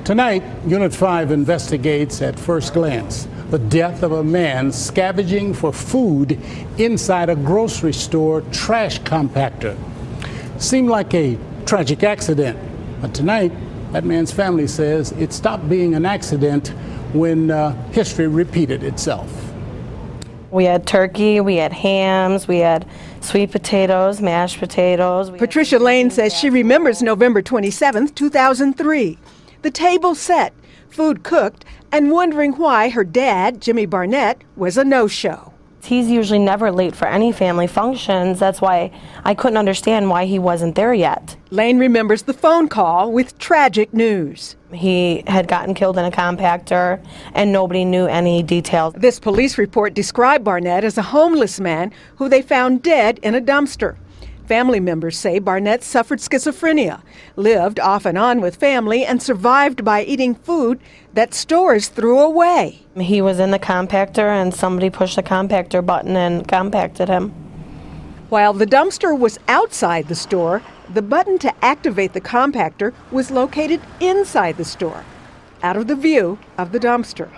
Tonight, Unit 5 investigates at first glance the death of a man scavenging for food inside a grocery store trash compactor. Seemed like a tragic accident, but tonight, that man's family says it stopped being an accident when history repeated itself. We had turkey, we had hams, we had sweet potatoes, mashed potatoes. Patricia Lane says she remembers November 27, 2003. The table set, food cooked, and wondering why her dad, Jimmy Barnett, was a no-show. He's usually never late for any family functions. That's why I couldn't understand why he wasn't there yet. Lane remembers the phone call with tragic news. He had gotten killed in a compactor, and nobody knew any details. This police report described Barnett as a homeless man who they found dead in a dumpster. Family members say Barnett suffered schizophrenia, lived off and on with family, and survived by eating food that stores threw away. He was in the compactor, and somebody pushed the compactor button and compacted him. While the dumpster was outside the store, the button to activate the compactor was located inside the store, out of the view of the dumpster.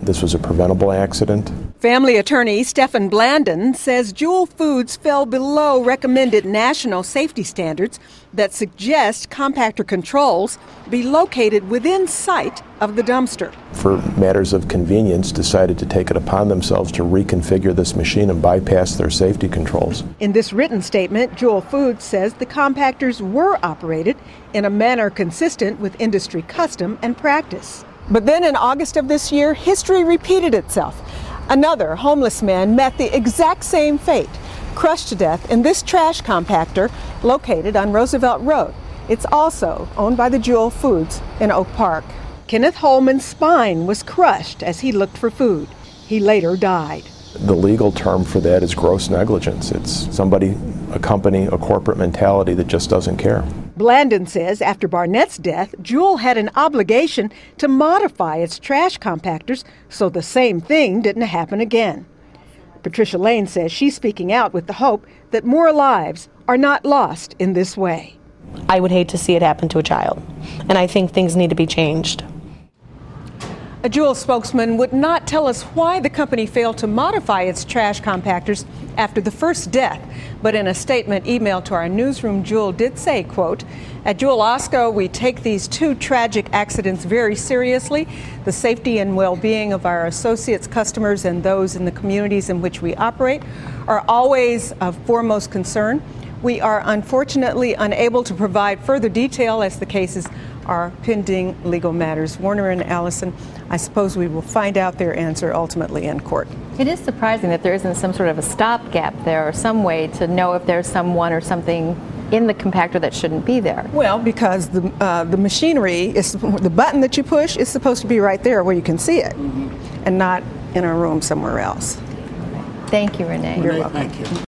This was a preventable accident. Family attorney Stephen Blandon says Jewel Foods fell below recommended national safety standards that suggest compactor controls be located within sight of the dumpster. For matters of convenience, decided to take it upon themselves to reconfigure this machine and bypass their safety controls. In this written statement, Jewel Foods says the compactors were operated in a manner consistent with industry custom and practice. But then in August of this year, history repeated itself. Another homeless man met the exact same fate, crushed to death in this trash compactor located on Roosevelt Road. It's also owned by the Jewel Foods in Oak Park. Kenneth Holman's spine was crushed as he looked for food. He later died. The legal term for that is gross negligence. It's somebody, a company, a corporate mentality that just doesn't care. Blandon says after Barnett's death, Jewel had an obligation to modify its trash compactors so the same thing didn't happen again. Patricia Lane says she's speaking out with the hope that more lives are not lost in this way. I would hate to see it happen to a child, and I think things need to be changed. A Jewel spokesman would not tell us why the company failed to modify its trash compactors after the first death. But in a statement emailed to our newsroom, Jewel did say, quote, "At Jewel Osco, we take these two tragic accidents very seriously. The safety and well-being of our associates, customers, and those in the communities in which we operate are always of foremost concern. We are unfortunately unable to provide further detail as the cases are pending legal matters." Warner and Allison, I suppose we will find out their answer ultimately in court. It is surprising that there isn't some sort of a stopgap there or some way to know if there's someone or something in the compactor that shouldn't be there. Well, because the machinery, is the button that you push is supposed to be right there where you can see it, and not in a room somewhere else. Thank you, Renee. You're welcome. Thank you.